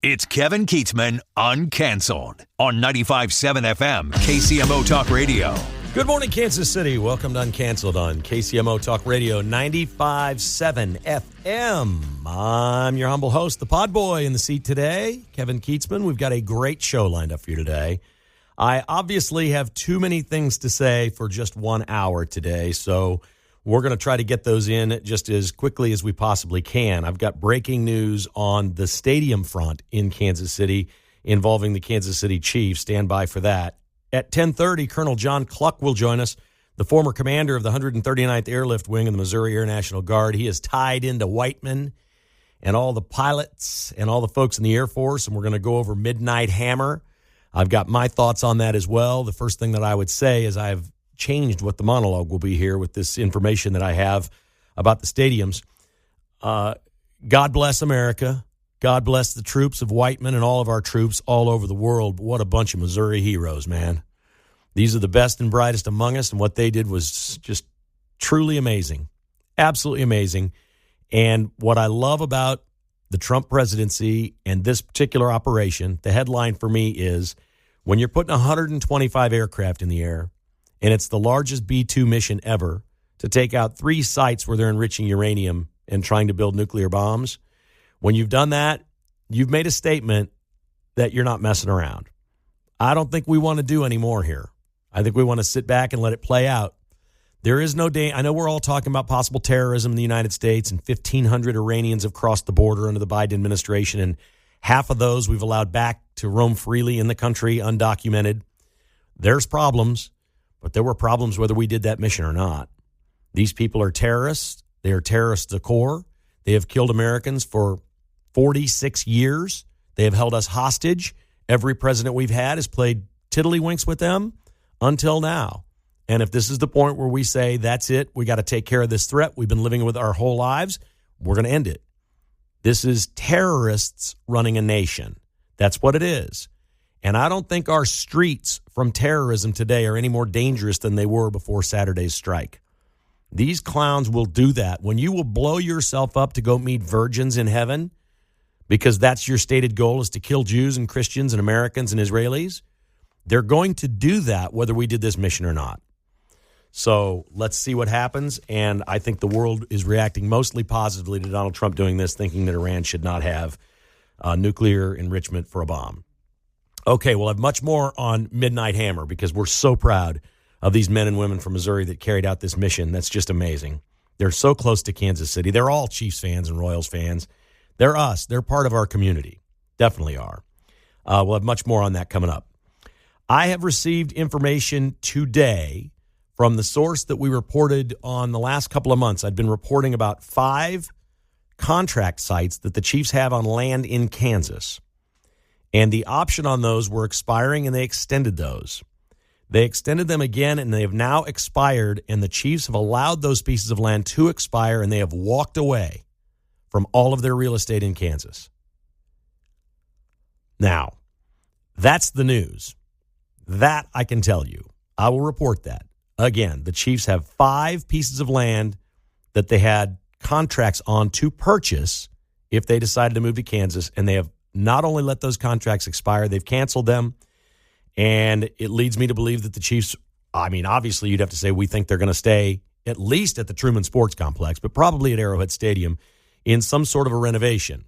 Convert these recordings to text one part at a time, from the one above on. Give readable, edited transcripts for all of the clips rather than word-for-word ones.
It's Kevin Keatsman Uncanceled on 95.7 FM, KCMO Talk Radio. Good morning, Kansas City. Welcome to Uncanceled on KCMO Talk Radio 95.7 FM. I'm your humble host, the pod boy in the seat today, Kevin Keatsman. We've got a great show lined up for you today. I obviously have too many things to say for just 1 hour today, so we're going to try to get those in just as quickly as we possibly can. I've got breaking news on the stadium front in Kansas City involving the Kansas City Chiefs. Stand by for that. At 10:30, Colonel John Cluck will join us, the former commander of the 139th Airlift Wing of the Missouri Air National Guard. He is tied into Whiteman and all the pilots and all the folks in the Air Force, and we're going to go over Midnight Hammer. I've got my thoughts on that as well. The first thing that I would say is I've changed what the monologue will be here with this information that I have about the stadiums. God bless America. God bless the troops of Whiteman and all of our troops all over the world. What a bunch of Missouri heroes, man. These are the best and brightest among us, and what they did was just truly amazing. Absolutely amazing. And what I love about the Trump presidency and this particular operation, the headline for me is when you're putting 125 aircraft in the air, and it's the largest B-2 mission ever to take out 3 sites where they're enriching uranium and trying to build nuclear bombs. When you've done that, you've made a statement that you're not messing around. I don't think we want to do any more here. I think we want to sit back and let it play out. There is no day. I know we're all talking about possible terrorism in the United States, and 1,500 Iranians have crossed the border under the Biden administration, and half of those we've allowed back to roam freely in the country undocumented. There's problems. But there were problems whether we did that mission or not. These people are terrorists. They are terrorists to the core. They have killed Americans for 46 years. They have held us hostage. Every president we've had has played tiddlywinks with them until now. And if this is the point where we say, that's it, we got to take care of this threat we've been living with our whole lives, we're going to end it. This is terrorists running a nation. That's what it is. And I don't think our streets from terrorism today are any more dangerous than they were before Saturday's strike. These clowns will do that. When you will blow yourself up to go meet virgins in heaven because that's your stated goal is to kill Jews and Christians and Americans and Israelis, they're going to do that whether we did this mission or not. So let's see what happens. And I think the world is reacting mostly positively to Donald Trump doing this, thinking that Iran should not have nuclear enrichment for a bomb. Okay, we'll have much more on Midnight Hammer because we're so proud of these men and women from Missouri that carried out this mission. That's just amazing. They're so close to Kansas City. They're all Chiefs fans and Royals fans. They're us. They're part of our community. Definitely are. We'll have much more on that coming up. I have received information today from the source that we reported on the last couple of months. I'd been reporting about 5 contract sites that the Chiefs have on land in Kansas. And the option on those were expiring, and they extended those. They extended them again, and they have now expired, and the Chiefs have allowed those pieces of land to expire, and they have walked away from all of their real estate in Kansas. Now, that's the news. That I can tell you. I will report that. Again, the Chiefs have 5 pieces of land that they had contracts on to purchase if they decided to move to Kansas, and they have not only let those contracts expire, they've canceled them. And it leads me to believe that the Chiefs, I mean, obviously you'd have to say we think they're going to stay at least at the Truman Sports Complex, but probably at Arrowhead Stadium in some sort of a renovation.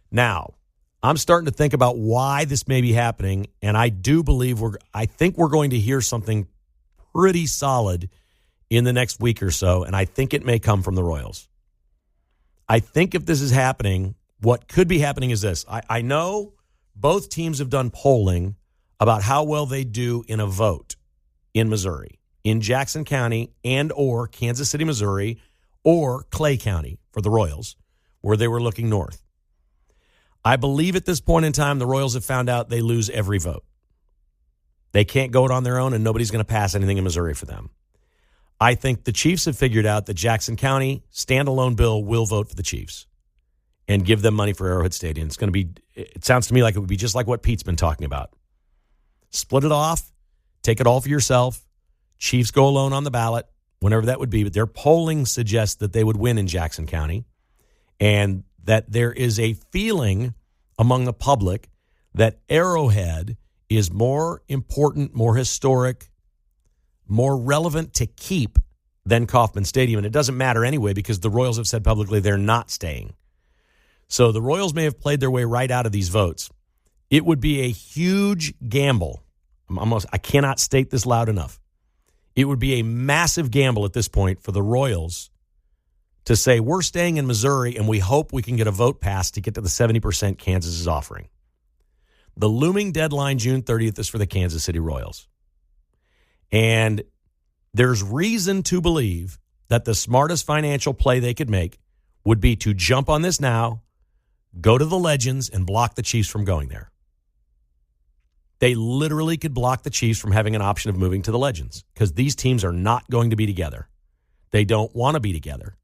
Now, I'm starting to think about why this may be happening, and I do believe I think we're going to hear something pretty solid in the next week or so, and I think it may come from the Royals. I think if this is happening, what could be happening is this. I know both teams have done polling about how well they do in a vote in Missouri, in Jackson County and or Kansas City, Missouri, or Clay County for the Royals, where they were looking north. I believe at this point in time, the Royals have found out they lose every vote. They can't go it on their own, and nobody's going to pass anything in Missouri for them. I think the Chiefs have figured out that Jackson County, standalone bill, will vote for the Chiefs and give them money for Arrowhead Stadium. It sounds to me like it would be just like what Pete's been talking about. Split it off, take it all for yourself. Chiefs go alone on the ballot, whenever that would be. But their polling suggests that they would win in Jackson County and that there is a feeling among the public that Arrowhead is more important, more historic, more relevant to keep than Kauffman Stadium. And it doesn't matter anyway because the Royals have said publicly they're not staying. So the Royals may have played their way right out of these votes. It would be a huge gamble. I cannot state this loud enough. It would be a massive gamble at this point for the Royals to say we're staying in Missouri and we hope we can get a vote passed to get to the 70% Kansas is offering. The looming deadline, June 30th, is for the Kansas City Royals. And there's reason to believe that the smartest financial play they could make would be to jump on this now, go to the Legends, and block the Chiefs from going there. They literally could block the Chiefs from having an option of moving to the Legends because these teams are not going to be together. They don't want to be together.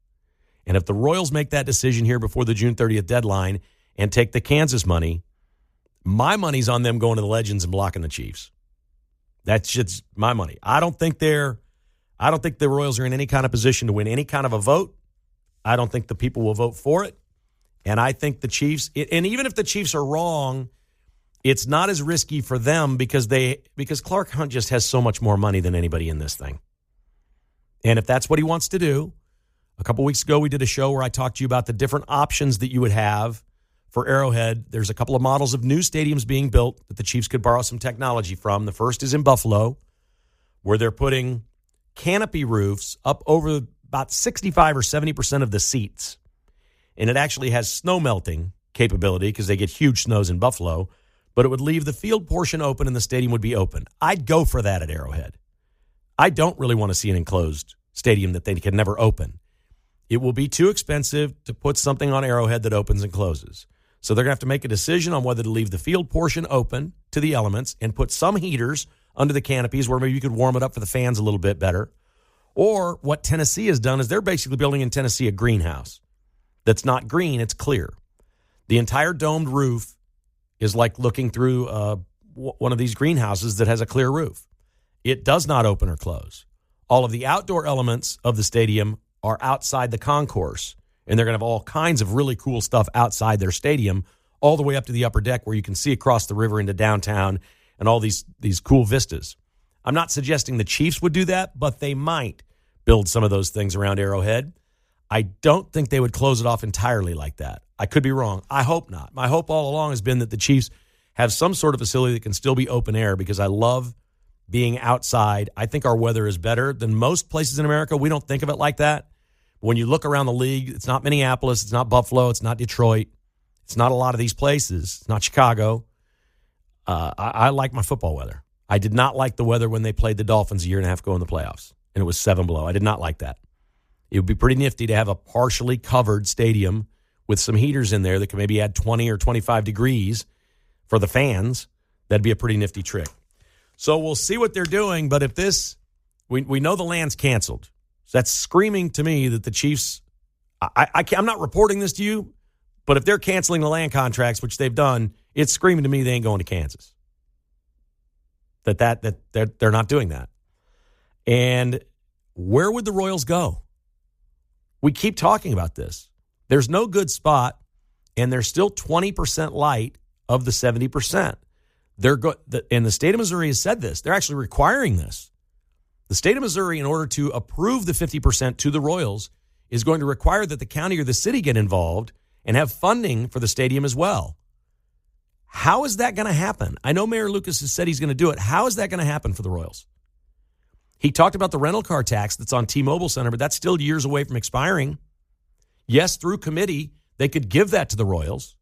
And if the Royals make that decision here before the June 30th deadline and take the Kansas money, my money's on them going to the Legends and blocking the Chiefs. That's just my money. I don't think the Royals are in any kind of position to win any kind of a vote. I don't think the people will vote for it. And I think the Chiefs, and even if the Chiefs are wrong, it's not as risky for them because Clark Hunt just has so much more money than anybody in this thing. And if that's what he wants to do, a couple weeks ago we did a show where I talked to you about the different options that you would have for Arrowhead. There's a couple of models of new stadiums being built that the Chiefs could borrow some technology from. The first is in Buffalo, where they're putting canopy roofs up over about 65 or 70% of the seats. And it actually has snow melting capability because they get huge snows in Buffalo, but it would leave the field portion open and the stadium would be open. I'd go for that at Arrowhead. I don't really want to see an enclosed stadium that they can never open. It will be too expensive to put something on Arrowhead that opens and closes. So they're going to have to make a decision on whether to leave the field portion open to the elements and put some heaters under the canopies where maybe you could warm it up for the fans a little bit better. Or what Tennessee has done is they're basically building in Tennessee a greenhouse that's not green, it's clear. The entire domed roof is like looking through one of these greenhouses that has a clear roof. It does not open or close. All of the outdoor elements of the stadium are outside the concourse, and they're going to have all kinds of really cool stuff outside their stadium, all the way up to the upper deck where you can see across the river into downtown and all these cool vistas. I'm not suggesting the Chiefs would do that, but they might build some of those things around Arrowhead. I don't think they would close it off entirely like that. I could be wrong. I hope not. My hope all along has been that the Chiefs have some sort of facility that can still be open air because I love being outside. I think our weather is better than most places in America. We don't think of it like that. When you look around the league, it's not Minneapolis, it's not Buffalo, it's not Detroit, it's not a lot of these places, it's not Chicago. I like my football weather. I did not like the weather when they played the Dolphins a year and a half ago in the playoffs, and it was 7 below. I did not like that. It would be pretty nifty to have a partially covered stadium with some heaters in there that could maybe add 20 or 25 degrees for the fans. That'd be a pretty nifty trick. So we'll see what they're doing, but if this, we know the land's canceled. So that's screaming to me that the Chiefs, I'm not reporting this to you, but if they're canceling the land contracts, which they've done, it's screaming to me they ain't going to Kansas. That they're not doing that. And where would the Royals go? We keep talking about this. There's no good spot, and they're still 20% light of the 70%. And the state of Missouri has said this. They're actually requiring this. The state of Missouri, in order to approve the 50% to the Royals, is going to require that the county or the city get involved and have funding for the stadium as well. How is that going to happen? I know Mayor Lucas has said he's going to do it. How is that going to happen for the Royals? He talked about the rental car tax that's on T-Mobile Center, but that's still years away from expiring. Yes, through committee, they could give that to the Royals.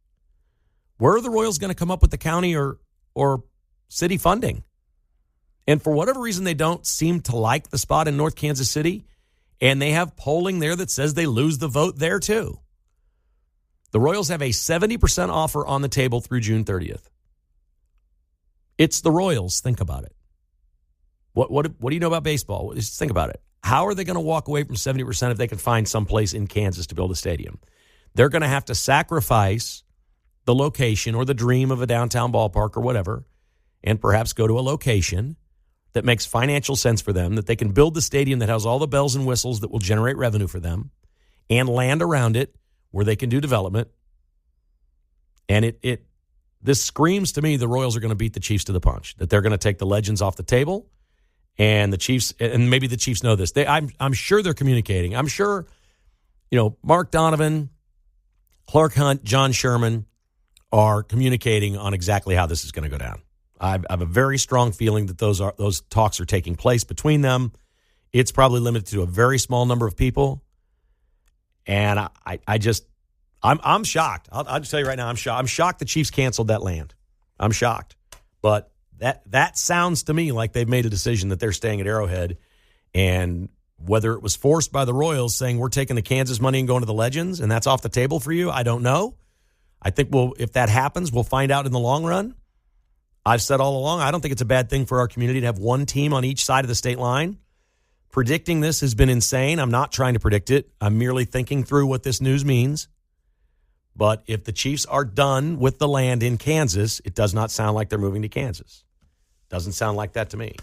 Where are the Royals going to come up with the county or city funding? And for whatever reason, they don't seem to like the spot in North Kansas City, and they have polling there that says they lose the vote there too. The Royals have a 70% offer on the table through June 30th. It's the Royals. Think about it. What do you know about baseball? Just think about it. How are they going to walk away from 70% if they can find some place in Kansas to build a stadium? They're going to have to sacrifice the location or the dream of a downtown ballpark or whatever, and perhaps go to a location that makes financial sense for them, that they can build the stadium that has all the bells and whistles that will generate revenue for them, and land around it where they can do development. And this screams to me the Royals are going to beat the Chiefs to the punch, that they're going to take the Legends off the table, and the Chiefs, and maybe the Chiefs know this. I'm sure they're communicating. I'm sure, Mark Donovan, Clark Hunt, John Sherman are communicating on exactly how this is going to go down. I have a very strong feeling that those talks are taking place between them. It's probably limited to a very small number of people, and I'm shocked. I'll just tell you right now, I'm shocked. I'm shocked the Chiefs canceled that land. I'm shocked, but that sounds to me like they've made a decision that they're staying at Arrowhead, and whether it was forced by the Royals saying we're taking the Kansas money and going to the Legends, and that's off the table for you, I don't know. I think if that happens, we'll find out in the long run. I've said all along, I don't think it's a bad thing for our community to have one team on each side of the state line. Predicting this has been insane. I'm not trying to predict it. I'm merely thinking through what this news means. But if the Chiefs are done with the land in Kansas, it does not sound like they're moving to Kansas. Doesn't sound like that to me.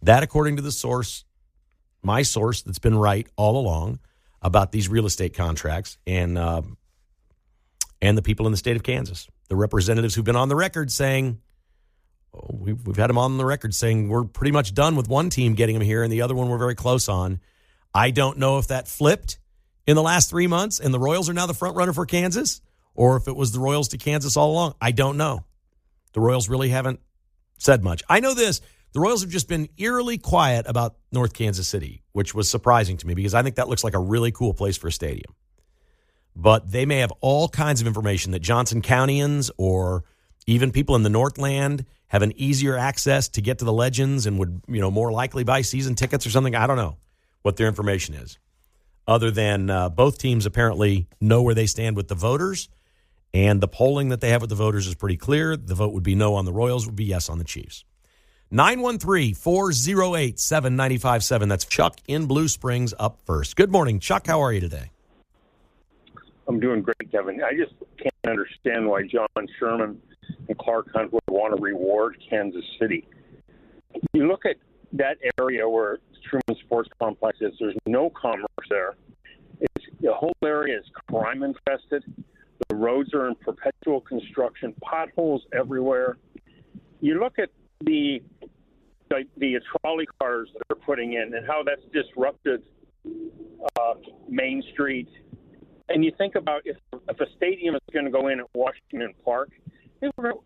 That, according to the source, my source that's been right all along about these real estate contracts and the people in the state of Kansas, the representatives who've been on the record saying, we've had them on the record saying we're pretty much done with one team getting them here and the other one we're very close on. I don't know if that flipped in the last 3 months and the Royals are now the front runner for Kansas, or if it was the Royals to Kansas all along. I don't know. The Royals really haven't said much. I know this. The Royals have just been eerily quiet about North Kansas City, which was surprising to me because I think that looks like a really cool place for a stadium. But they may have all kinds of information that Johnson Countyans or even people in the Northland have an easier access to get to the Legends and would, more likely buy season tickets or something. I don't know what their information is, other than both teams apparently know where they stand with the voters, and the polling that they have with the voters is pretty clear. The vote would be no on the Royals, would be yes on the Chiefs. 913-408-7957. That's Chuck in Blue Springs up first. Good morning, Chuck. How are you today? I'm doing great, Kevin. I just can't understand why John Sherman and Clark Hunt would want to reward Kansas City. You look at that area where Truman Sports Complex is, there's no commerce there. The whole area is crime infested. The roads are in perpetual construction, potholes everywhere. You look at the trolley cars that they're putting in and how that's disrupted Main Street. And you think about if a stadium is going to go in at Washington Park, it's going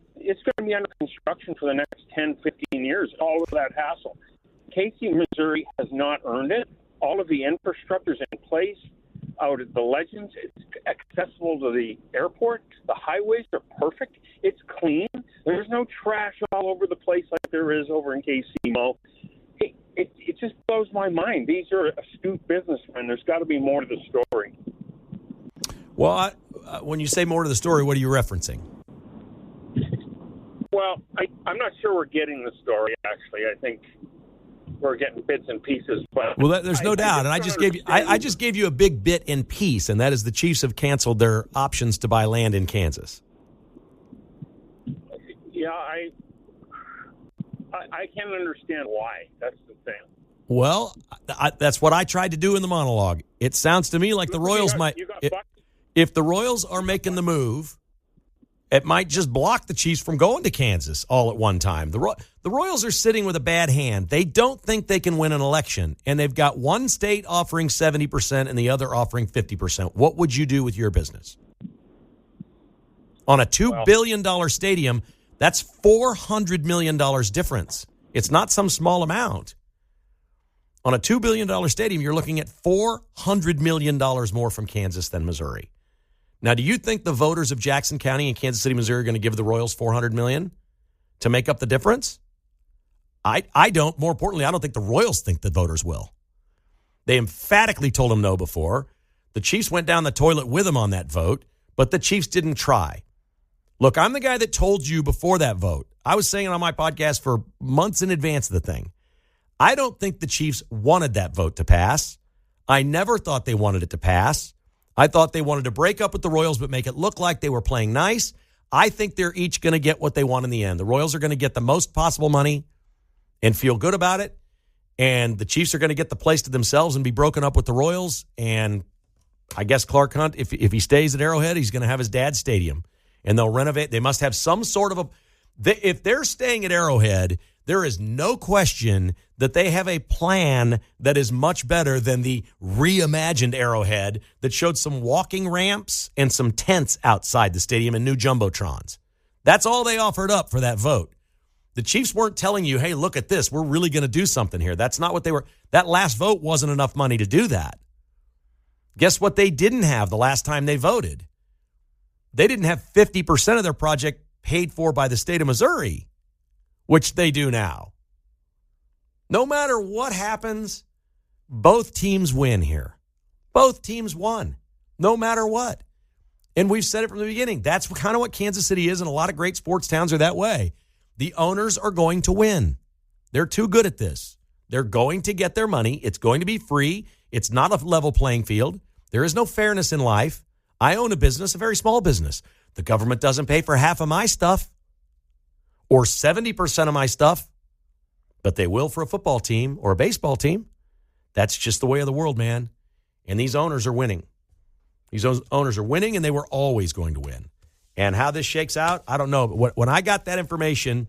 to be under construction for the next 10, 15 years, all of that hassle. KC, Missouri has not earned it. All of the infrastructure is in place out at the Legends. It's accessible to the airport. The highways are perfect. It's clean. There's no trash all over the place like there is over in KC Mo. It just blows my mind. These are astute businessmen. There's got to be more to the story. Well, when you say more to the story, what are you referencing? Well, I'm not sure we're getting the story, actually. I think we're getting bits and pieces. But there's no doubt. And I just gave you a big bit in piece, and that is the Chiefs have canceled their options to buy land in Kansas. Yeah, I can't understand why. That's the thing. Well, that's what I tried to do in the monologue. It sounds to me like the Royals if the Royals are making the move, it might just block the Chiefs from going to Kansas all at one time. The Royals are sitting with a bad hand. They don't think they can win an election, and they've got one state offering 70% and the other offering 50%. What would you do with your business? On a $2 billion stadium, that's $400 million difference. It's not some small amount. On a $2 billion stadium, you're looking at $400 million more from Kansas than Missouri. Now, do you think the voters of Jackson County and Kansas City, Missouri are going to give the Royals $400 million to make up the difference? I don't. More importantly, I don't think the Royals think the voters will. They emphatically told them no before. The Chiefs went down the toilet with them on that vote, but the Chiefs didn't try. Look, I'm the guy that told you before that vote. I was saying it on my podcast for months in advance of the thing. I don't think the Chiefs wanted that vote to pass. I never thought they wanted it to pass. I thought they wanted to break up with the Royals but make it look like they were playing nice. I think they're each going to get what they want in the end. The Royals are going to get the most possible money and feel good about it. And the Chiefs are going to get the place to themselves and be broken up with the Royals. And I guess Clark Hunt, if he stays at Arrowhead, he's going to have his dad's stadium. and they'll renovate. They must have some sort of if they're staying at Arrowhead, there is no question that they have a plan that is much better than the reimagined Arrowhead that showed some walking ramps and some tents outside the stadium and new jumbotrons. That's all they offered up for that vote. The Chiefs weren't telling you, hey, look at this. We're really going to do something here. That's not what they were. That last vote wasn't enough money to do that. Guess what they didn't have the last time they voted? They didn't have 50% of their project paid for by the state of Missouri, which they do now. No matter what happens, both teams win here. Both teams won, no matter what. And we've said it from the beginning. That's kind of what Kansas City is, and a lot of great sports towns are that way. The owners are going to win. They're too good at this. They're going to get their money. It's going to be free. It's not a level playing field. There is no fairness in life. I own a business, a very small business. The government doesn't pay for half of my stuff or 70% of my stuff, but they will for a football team or a baseball team. That's just the way of the world, man. And these owners are winning. These owners are winning, and they were always going to win. And how this shakes out, I don't know. But when I got that information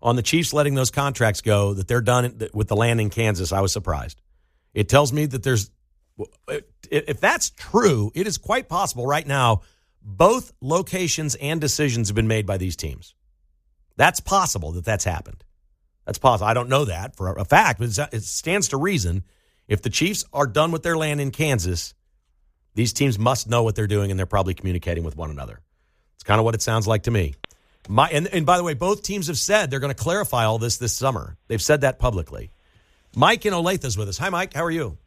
on the Chiefs letting those contracts go, that they're done with the land in Kansas, I was surprised. It tells me that if that's true, it is quite possible right now both locations and decisions have been made by these teams. That's possible that that's happened. That's possible. I don't know that for a fact, but it stands to reason. If the Chiefs are done with their land in Kansas, these teams must know what they're doing, and they're probably communicating with one another. It's kind of what it sounds like to me. And by the way, both teams have said they're going to clarify all this summer. They've said that publicly. Mike in Olathe is with us. Hi, Mike. How are you?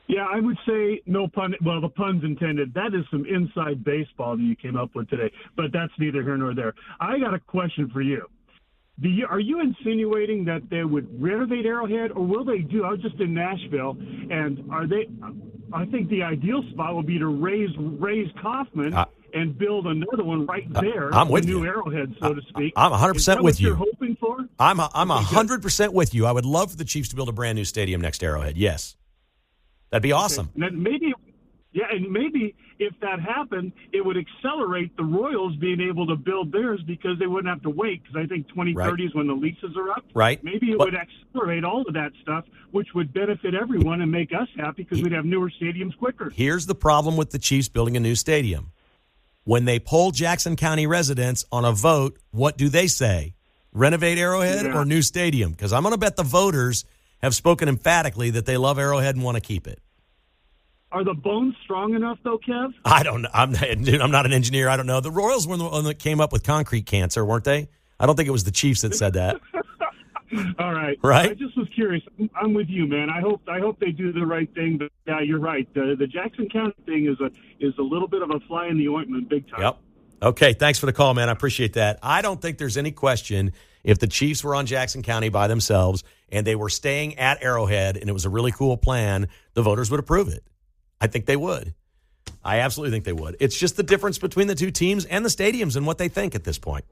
Yeah, I would say no pun. Well, the pun's intended. That is some inside baseball that you came up with today, but that's neither here nor there. I got a question for you. Are you insinuating that they would renovate Arrowhead, or will they do? I was just in Nashville, and I think the ideal spot would be to raise Kauffman and build another one right there. I'm with you. New Arrowhead, so to speak. I'm 100% with you. You're hoping for? I'm 100% with you. I would love for the Chiefs to build a brand new stadium next to Arrowhead. Yes, that'd be awesome. Okay. And maybe if that happened, it would accelerate the Royals being able to build theirs because they wouldn't have to wait, because I think 2030 is when the leases are up. Right. Maybe it would accelerate all of that stuff, which would benefit everyone and make us happy because we'd have newer stadiums quicker. Here's the problem with the Chiefs building a new stadium. When they poll Jackson County residents on a vote, what do they say? Renovate Arrowhead or new stadium? Because I'm going to bet the voters have spoken emphatically that they love Arrowhead and want to keep it. Are the bones strong enough, though, Kev? I don't know. I'm not an engineer. I don't know. The Royals were the one that came up with concrete cancer, weren't they? I don't think it was the Chiefs that said that. All right. Right? I just was curious. I'm with you, man. I hope they do the right thing. But yeah, you're right. The Jackson County thing is a little bit of a fly in the ointment, big time. Yep. Okay. Thanks for the call, man. I appreciate that. I don't think there's any question if the Chiefs were on Jackson County by themselves and they were staying at Arrowhead and it was a really cool plan, the voters would approve it. I think they would. I absolutely think they would. It's just the difference between the two teams and the stadiums and what they think at this point.